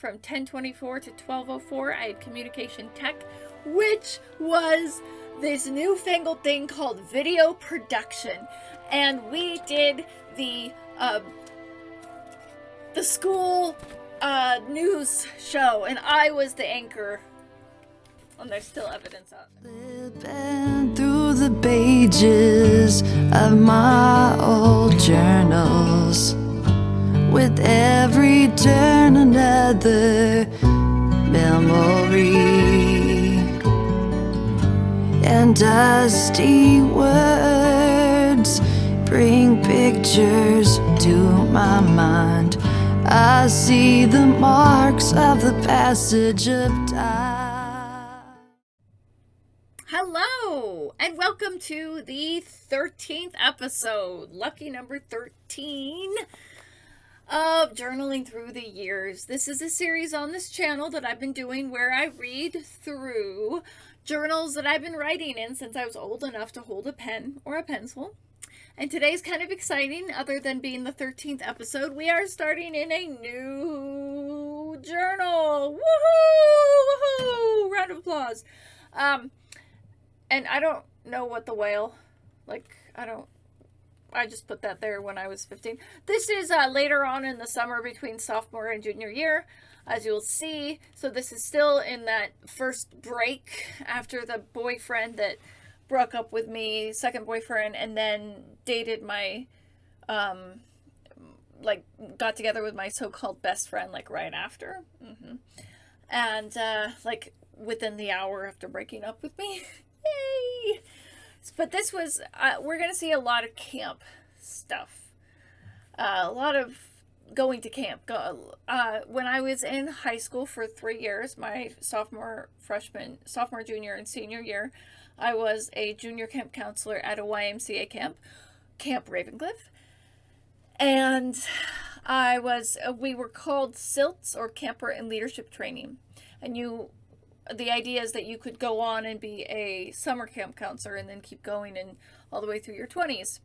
From 1024 to 1204, I had communication tech, which was this newfangled thing called video production. And we did the school news show, and I was the anchor. And there's still evidence of it. Flipping through the pages of my old journals, with every turn another memory, and dusty words bring pictures to my mind. I see the marks of the passage of time. Hello, and welcome to the 13th episode, lucky number 13, of Journaling Through the Years. This is a series on this channel that I've been doing where I read through journals that I've been writing in since I was old enough to hold a pen or a pencil. And today's kind of exciting. Other than being the 13th episode, we are starting in a new journal. Woohoo! Woohoo! Round of applause. And I don't know what the whale, I just put that there when I was 15. This is later on in the summer between sophomore and junior year, as you'll see. So this is still in that first break after the boyfriend that broke up with me, second boyfriend, and then dated my, got together with my so-called best friend, right after. And, within the hour after breaking up with me. Yay! But this was, we're going to see a lot of camp stuff. A lot of going to camp. When I was in high school for 3 years, my sophomore, junior, and senior year, I was a junior camp counselor at a YMCA camp, Camp Ravenscliff. And we were called SILTs, or Camper and Leadership Training. And the idea is that you could go on and be a summer camp counselor and then keep going and all the way through your 20s.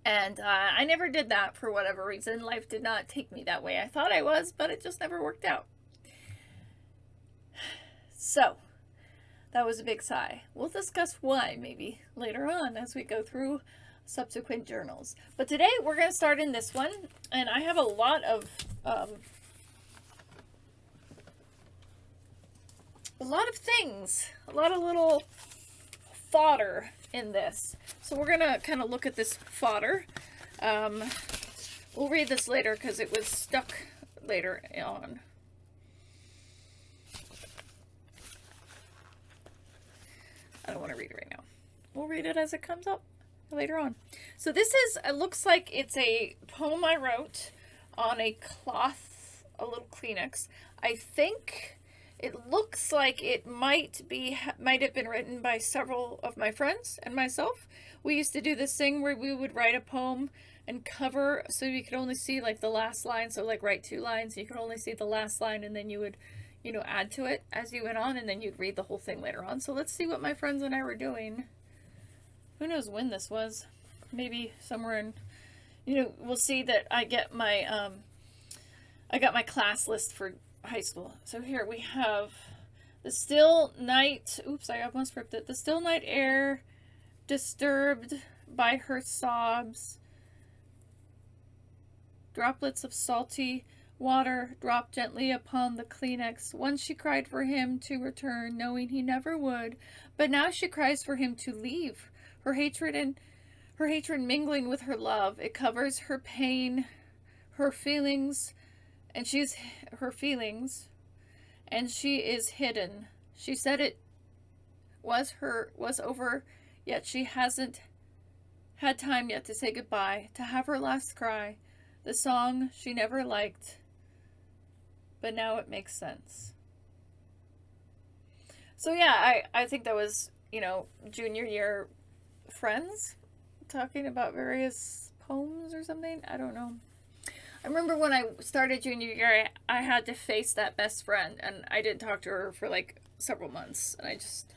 And I never did that for whatever reason. Life did not take me that way. I thought I was, but it just never worked out. So, that was a big sigh. We'll discuss why maybe later on as we go through subsequent journals. But today we're going to start in this one, and I have a lot of things, a lot of little fodder in this. So we're going to kind of look at this fodder. We'll read this later because it was stuck later on. I don't want to read it right now. We'll read it as it comes up later on. So this is, it looks like it's a poem I wrote on a cloth, a little Kleenex. I think it looks like it might have been written by several of my friends and myself. We used to do this thing where we would write a poem and cover so you could only see the last line. So write 2 lines, you could only see the last line, and then you would, add to it as you went on, and then you'd read the whole thing later on. So let's see what my friends and I were doing. Who knows when this was? Maybe somewhere in, we'll see that I got my class list for high school. So here we have the still night, oops, I almost ripped it. The still night air, disturbed by her sobs. Droplets of salty water dropped gently upon the Kleenex. Once she cried for him to return, knowing he never would, but now she cries for him to leave. Her hatred mingling with her love. It covers her pain, her feelings, and she is hidden. She said it was over, yet she hasn't had time yet to say goodbye, to have her last cry, the song she never liked, but now it makes sense. So yeah, I think that was, junior year friends talking about various poems or something. I don't know. I remember when I started junior year, I had to face that best friend, and I didn't talk to her for several months, and I just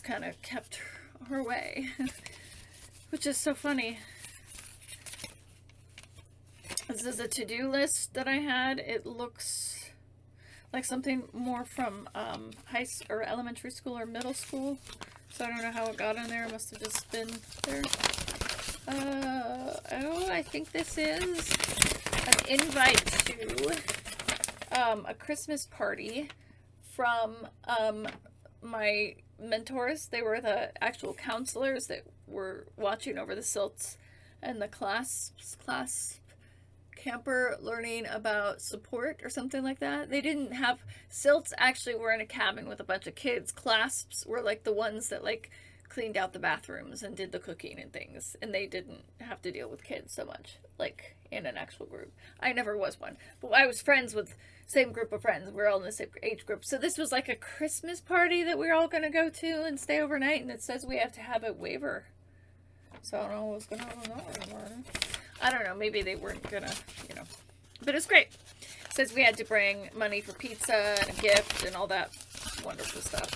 kind of kept her way, which is so funny. This is a to-do list that I had. It looks like something more from or elementary school or middle school. So I don't know how it got in there. It must have just been there. Oh, I think this is an invite to a Christmas party from my mentors. They were the actual counselors that were watching over the silts and the class camper, learning about support or something like that. They didn't have silts. Actually were in a cabin with a bunch of kids. Clasps were like the ones that like cleaned out the bathrooms and did the cooking and things, and they didn't have to deal with kids so much like in an actual group. I never was one, but I was friends with same group of friends. We're all in the same age group. So this was like a Christmas party that we're all going to go to and stay overnight, and it says we have to have a waiver. So I don't know what's going on with that anymore. I don't know, maybe they weren't gonna, you know, but it's great. It says we had to bring money for pizza and a gift and all that wonderful stuff.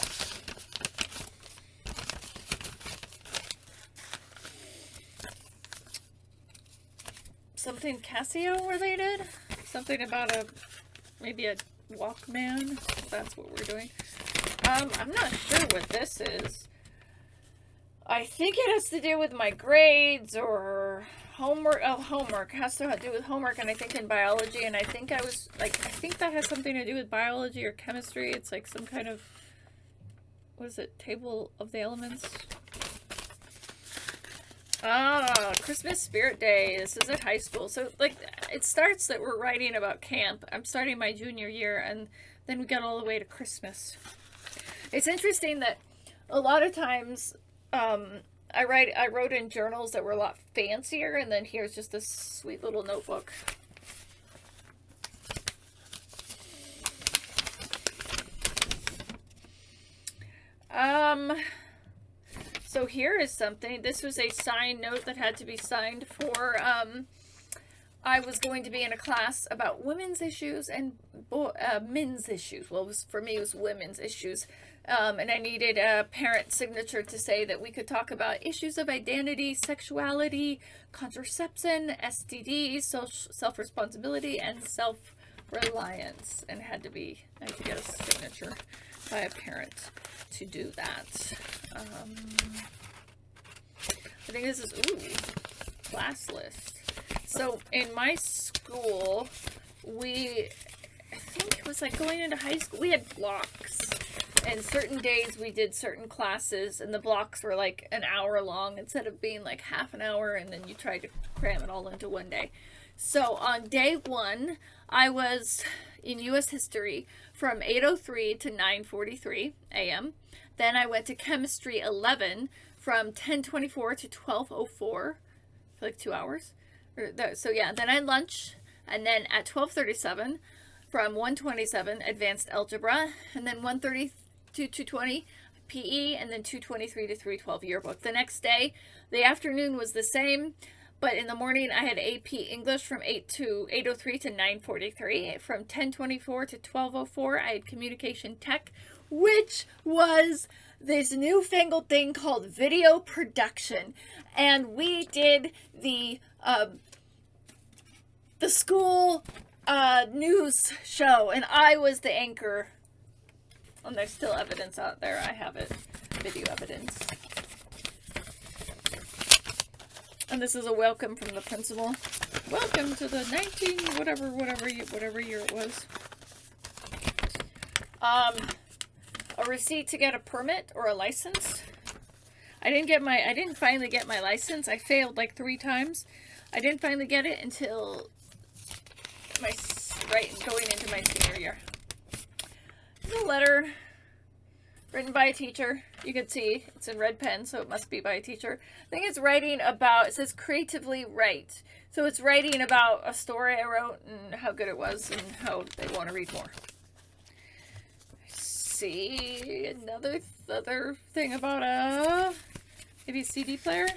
Something Casio related? Something about maybe a Walkman? That's what we're doing. I'm not sure what this is. I think it has to do with my grades or homework. Oh, homework. It has to do with homework, and I think in biology, and I think I think that has something to do with biology or chemistry. It's like some kind of, what is it, table of the elements? Christmas Spirit Day. This is at high school. So, like, it starts that we're writing about camp. I'm starting my junior year, and then we got all the way to Christmas. It's interesting that a lot of times, I wrote in journals that were a lot fancier, and then here's just this sweet little notebook. So here is something. This was a signed note that had to be signed for, I was going to be in a class about women's issues and men's issues. Well, for me, it was women's issues. And I needed a parent signature to say that we could talk about issues of identity, sexuality, contraception, STDs, self-responsibility, and self-reliance. And I had to get a signature by a parent to do that. I think this is, class list. So in my school, I think it was like going into high school, we had blocks. And certain days we did certain classes, and the blocks were like an hour long instead of being like half an hour, and then you tried to cram it all into one day. So on day one, I was in U.S. history from 8:03 to 9:43 a.m. Then I went to chemistry 11 from 10:24 to 12:04 for like 2 hours. So yeah, then I had lunch, and then at 12:37 from 1:27 advanced algebra, and then 1:30 to 2:20 PE, and then 2:23 to 3:12 yearbook. The next day, the afternoon was the same, but in the morning I had AP English from 8:03 to 9:43. From 10:24 to 12:04 I had communication tech, which was this newfangled thing called video production, and we did the school news show, and I was the anchor. And there's still evidence out there. I have it, video evidence. And this is a welcome from the principal. Welcome to the whatever year it was. A receipt to get a permit or a license. I didn't finally get my license. I failed like 3 times. I didn't finally get it until going into my senior year. There's a letter written by a teacher. You can see it's in red pen, so it must be by a teacher. I think it's writing about, it says creatively write. So it's writing about a story I wrote and how good it was and how they want to read more. See, another thing about maybe a CD player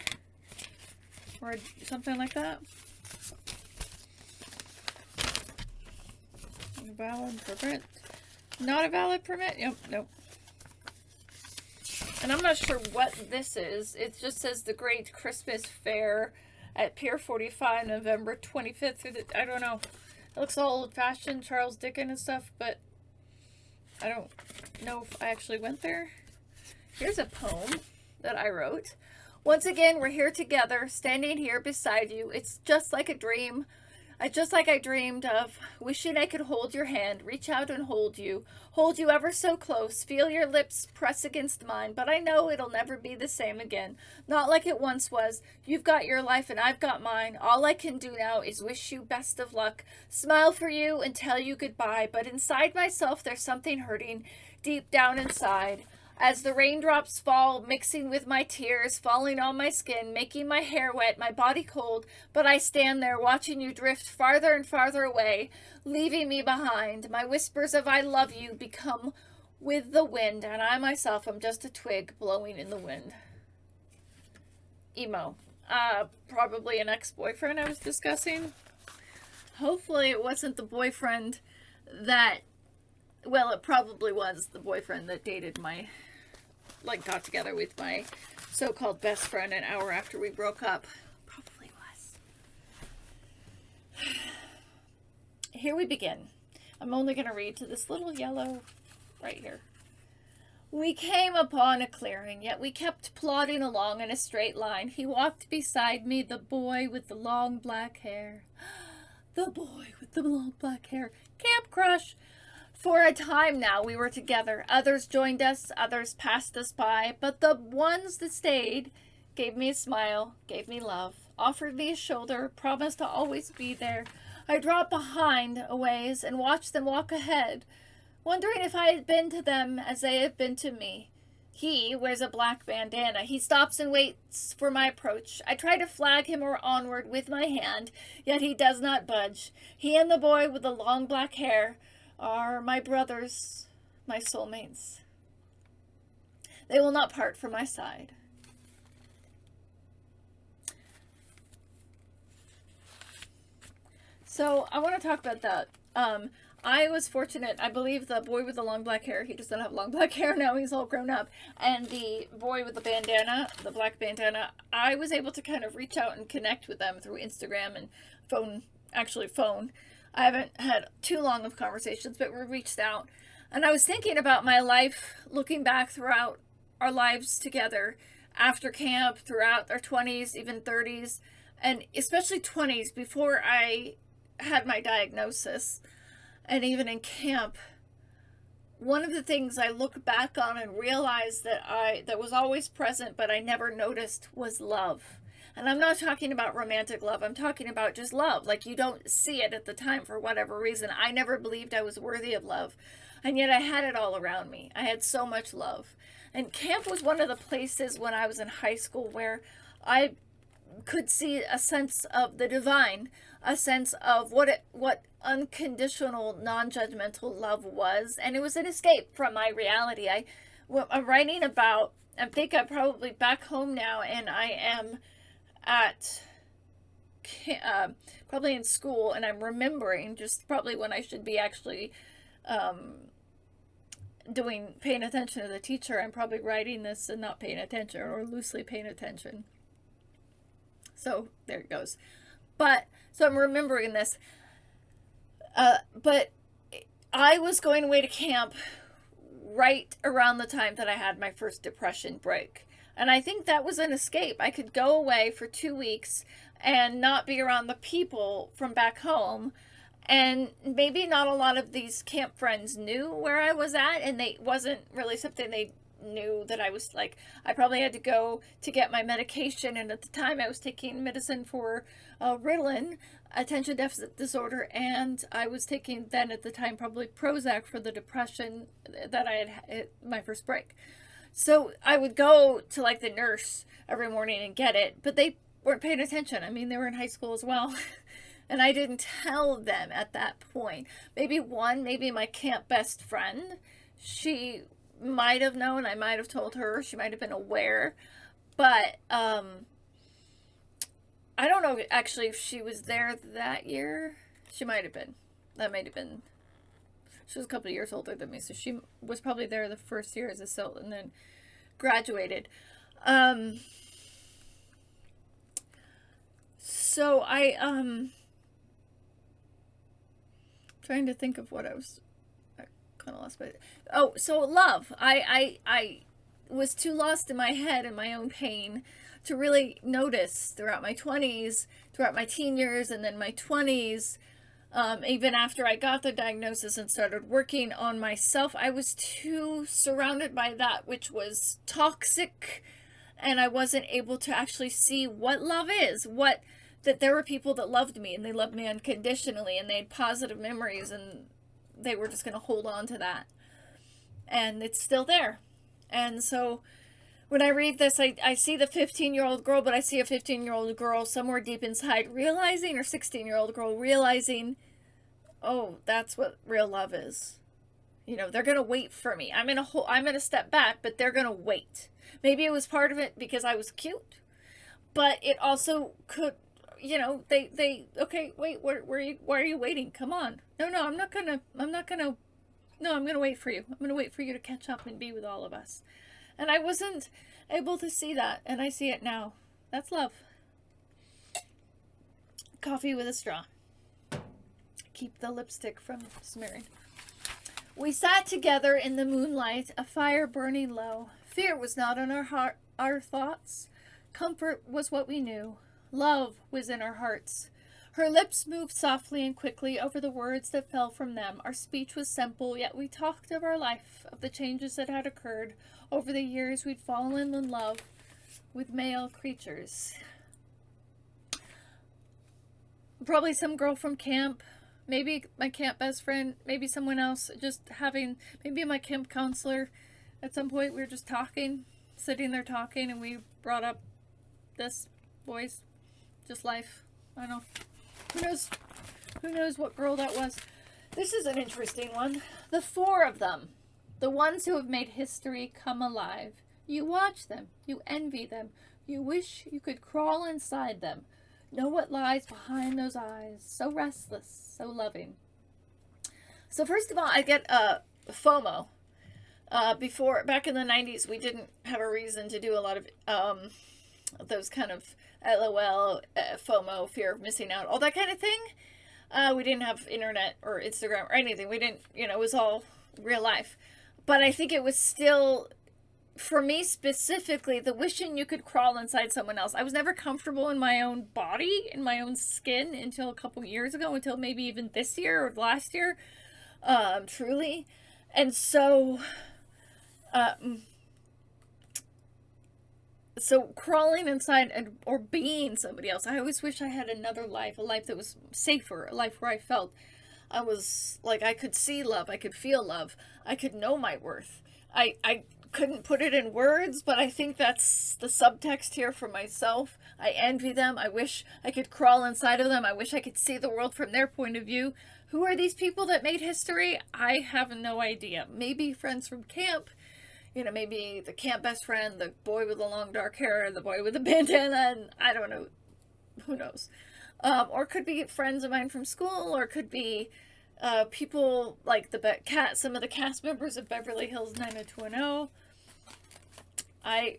or something like that. Valid permit. Not a valid permit? Yep, nope. And I'm not sure what this is. It just says the Great Christmas Fair at Pier 45, November 25th through I don't know. It looks all old-fashioned, Charles Dickens and stuff, but I don't know if I actually went there. Here's a poem that I wrote. Once again, we're here together, standing here beside you. It's just like a dream. Just like I dreamed of, wishing I could hold your hand, reach out and hold you ever so close, feel your lips press against mine, but I know it'll never be the same again, not like it once was. You've got your life and I've got mine. All I can do now is wish you best of luck, smile for you and tell you goodbye, but inside myself there's something hurting deep down inside. As the raindrops fall, mixing with my tears, falling on my skin, making my hair wet, my body cold, but I stand there watching you drift farther and farther away, leaving me behind. My whispers of I love you become with the wind, and I myself am just a twig blowing in the wind. Emo. Probably an ex-boyfriend I was discussing. Hopefully it wasn't the boyfriend that, well, it probably was the boyfriend that dated my, like, got together with my so-called best friend an hour after we broke up. Probably was. Here we begin. I'm only going to read to this little yellow right here. We came upon a clearing, yet we kept plodding along in a straight line. He walked beside me, the boy with the long black hair. The boy with the long black hair. Camp crush. For a time now we were together. Others joined us, others passed us by, but the ones that stayed gave me a smile, gave me love, offered me a shoulder, promised to always be there. I dropped behind a ways and watched them walk ahead, wondering if I had been to them as they had been to me. He wears a black bandana. He stops and waits for my approach. I try to flag him onward with my hand, yet he does not budge. He and the boy with the long black hair are my brothers, my soulmates. They will not part from my side. So I want to talk about that. I was fortunate. I believe the boy with the long black hair, he doesn't have long black hair now, he's all grown up. And the boy with the bandana, the black bandana, I was able to kind of reach out and connect with them through Instagram and phone. I haven't had too long of conversations, but we reached out. And I was thinking about my life, looking back throughout our lives together, after camp, throughout our 20s, even 30s, and especially 20s, before I had my diagnosis, and even in camp. One of the things I look back on and realize that was always present, but I never noticed, was love. And I'm not talking about romantic love. I'm talking about just love. Like, you don't see it at the time for whatever reason. I never believed I was worthy of love. And yet I had it all around me. I had so much love. And camp was one of the places when I was in high school where I could see a sense of the divine, a sense of what unconditional, non-judgmental love was. And it was an escape from my reality. I'm writing about, I think I'm probably back home now, and I am at probably in school, and I'm remembering just probably when I should be actually paying attention to the teacher. I'm probably writing this and not paying attention, or loosely paying attention. So there it goes. So I'm remembering this. But I was going away to camp right around the time that I had my first depression break. And I think that was an escape. I could go away for 2 weeks and not be around the people from back home. And maybe not a lot of these camp friends knew where I was at, and they wasn't really something they knew that I was like. I probably had to go to get my medication, and at the time I was taking medicine for Ritalin, attention deficit disorder, and I was taking then at the time probably Prozac for the depression that I had my first break. So I would go to like the nurse every morning and get it, but they weren't paying attention. I mean, they were in high school as well. And I didn't tell them at that point. Maybe my camp best friend, she might have known. I might have told her. She might have been aware. But I don't know actually if she was there that year. She might have been. That might have been. She was a couple of years older than me, so she was probably there the first year as a SILT and then graduated. So I trying to think of what I was kind of lost, but oh, so love. I was too lost in my head and my own pain to really notice throughout my 20s, throughout my teen years, and then my 20s. Even after I got the diagnosis and started working on myself, I was too surrounded by that which was toxic, and I wasn't able to actually see what love is, that there were people that loved me, and they loved me unconditionally, and they had positive memories, and they were just going to hold on to that. And it's still there. And so when I read this, I see the 15-year-old girl, but I see a 15-year-old girl somewhere deep inside realizing, or 16-year-old girl realizing, oh, that's what real love is. You know, they're going to wait for me. I'm going to step back, but they're going to wait. Maybe it was part of it because I was cute, but it also could, you know, okay, wait, why are you waiting? Come on. No, I'm going to wait for you. I'm going to wait for you to catch up and be with all of us. And I wasn't able to see that, and I see it now. That's love. Coffee with a straw. Keep the lipstick from smearing. We sat together in the moonlight, a fire burning low. Fear was not in our thoughts. Comfort was what we knew. Love was in our hearts. Her lips moved softly and quickly over the words that fell from them. Our speech was simple, yet we talked of our life, of the changes that had occurred. Over the years, we'd fallen in love with male creatures. Probably some girl from camp, maybe my camp best friend, maybe someone else, maybe my camp counselor. At some point, we were just talking, sitting there talking, and we brought up this voice, just life. I don't know. Who knows what girl that was? This is an interesting one. The four of them. The ones who have made history come alive. You watch them. You envy them. You wish you could crawl inside them. Know what lies behind those eyes. So restless, so loving. So first of all, I get FOMO. Back in the 90s, we didn't have a reason to do a lot of those kind of LOL, FOMO, fear of missing out, all that kind of thing. We didn't have internet or Instagram or anything. We didn't, it was all real life. But I think it was still, for me specifically, the wishing you could crawl inside someone else. I was never comfortable in my own body, in my own skin, until a couple years ago, until maybe even this year or last year, truly. And so, crawling inside or being somebody else, I always wish I had another life, a life that was safer, a life where I felt I was like I could see love, I could feel love, I could know my worth. I couldn't put it in words, but I think that's the subtext here for myself. I envy them. I wish I could crawl inside of them. I wish I could see the world from their point of view. Who are these people that made history? I have no idea. Maybe friends from camp. Maybe the camp best friend, the boy with the long dark hair, the boy with the bandana, and I don't know. Who knows? Or could be friends of mine from school, or could be people like some of the cast members of Beverly Hills 90210. I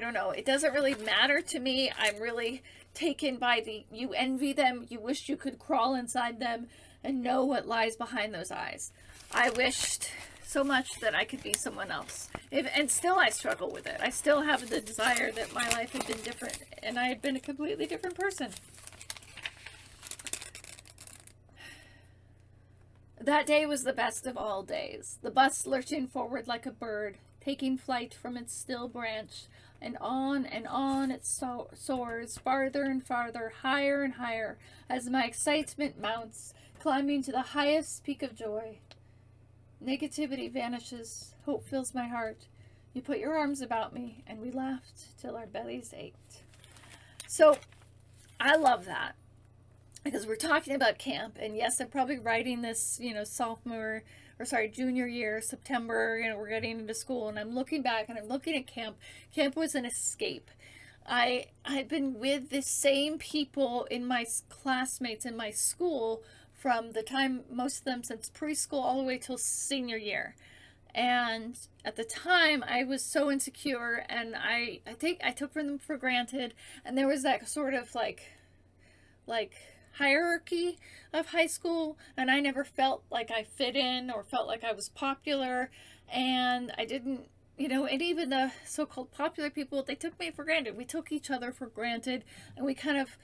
don't know. It doesn't really matter to me. I'm really taken by you envy them, you wish you could crawl inside them and know what lies behind those eyes. I wished so much that I could be someone else. And still I struggle with it. I still have the desire that my life had been different and I had been a completely different person. That day was the best of all days. The bus lurching forward like a bird, taking flight from its still branch, and on it soars, farther and farther, higher and higher, as my excitement mounts, climbing to the highest peak of joy. Negativity vanishes, hope fills my heart. You put your arms about me, and we laughed till our bellies ached. So, I love that. Because we're talking about camp, and yes, I'm probably writing this, junior year, September, we're getting into school, and I'm looking back, and I'm looking at camp. Camp was an escape. I had been with the same people in my classmates in my school from the time, most of them since preschool all the way till senior year. And at the time, I was so insecure, and I took them for granted, and there was that sort of like hierarchy of high school, and I never felt like I fit in or felt like I was popular, and I didn't, and even the so-called popular people, they took me for granted. We took each other for granted, and we kind of,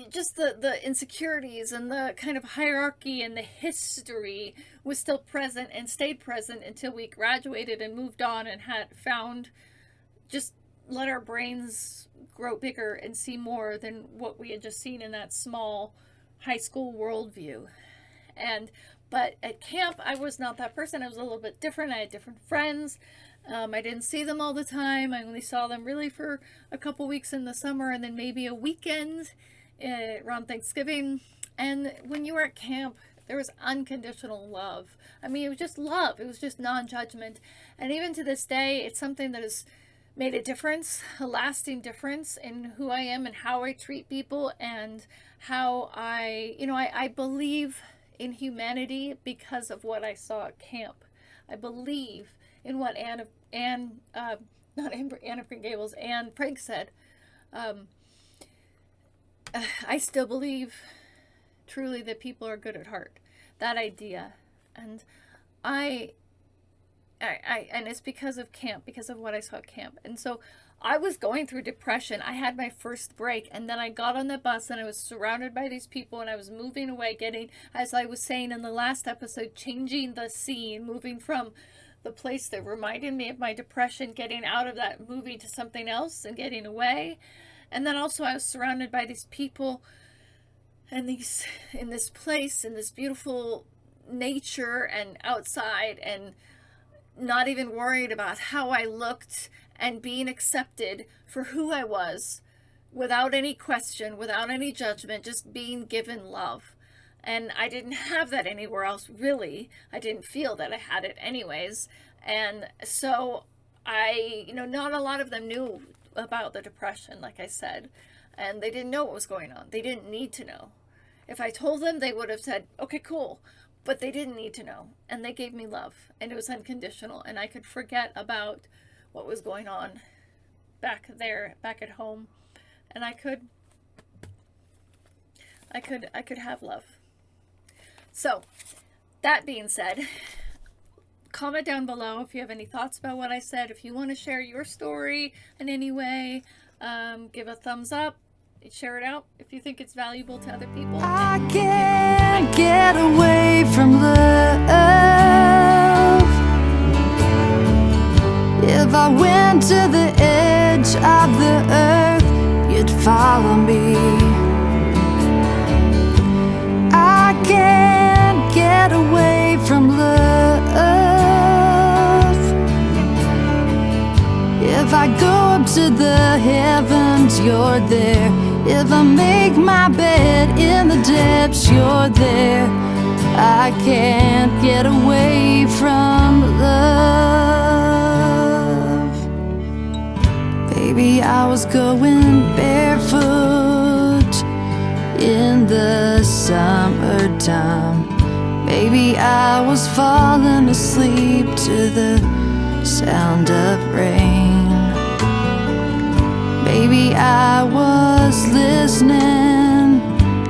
just the insecurities and the kind of hierarchy and the history was still present and stayed present until we graduated and moved on and had found, just let our brains grow bigger and see more than what we had just seen in that small high school worldview. But at camp, I was not that person. I was a little bit different. I had different friends. I didn't see them all the time. I only saw them really for a couple weeks in the summer, and then maybe a weekend around Thanksgiving. And when you were at camp, there was unconditional love. I mean, it was just love. It was just non-judgment. And even to this day, it's something that has made a difference, a lasting difference in who I am and how I treat people, and how I believe in humanity because of what I saw at camp. I believe in what Anne Frank said. I still believe truly that people are good at heart. That idea. And and it's because of camp, because of what I saw at camp. And so I was going through depression. I had my first break, and then I got on the bus and I was surrounded by these people, and I was moving away, getting, as I was saying in the last episode, changing the scene, moving from the place that reminded me of my depression, getting out of that, moving to something else and getting away. And then also I was surrounded by these people and in this place, in this beautiful nature and outside, and not even worried about how I looked, and being accepted for who I was without any question, without any judgment, just being given love. And I didn't have that anywhere else, really. I didn't feel that I had it anyways. And so not a lot of them knew about the depression, like I said, and they didn't know what was going on. They didn't need to know. If I told them, they would have said, okay, cool. But they didn't need to know, and they gave me love, and it was unconditional, and I could forget about what was going on back at home, and I could have love. So, that being said, comment down below if you have any thoughts about what I said. If you want to share your story in any way, give a thumbs up. Share it out if you think it's valuable to other people. I can't get away from love. If I went to the edge of the earth, you'd follow me. I can't get away from love. If I go up to the heavens, you're there. If I make my bed in the depths, you're there. I can't get away from love. Baby, I was going barefoot in the summertime. Baby, I was falling asleep to the sound of rain. Baby, I was listening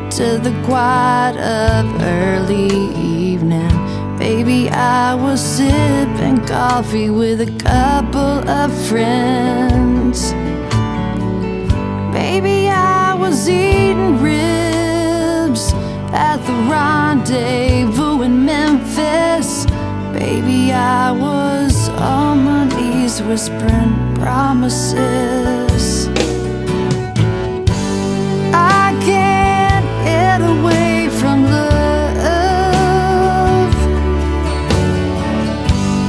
to the quiet of early evening. Baby, I was sipping coffee with a couple of friends. Baby, I was eating ribs at the rendezvous in Memphis. Baby, I was on my knees whispering promises. I can't get away from love.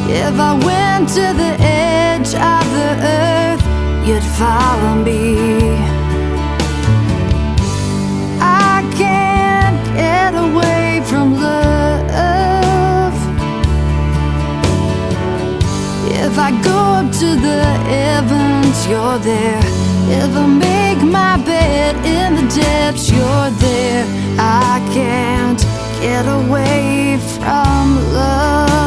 If I went to the edge of the earth, you'd follow me. I can't get away from love. If I go up to the heavens, you're there. If I make my bed in the depths, you're there. I can't get away from love.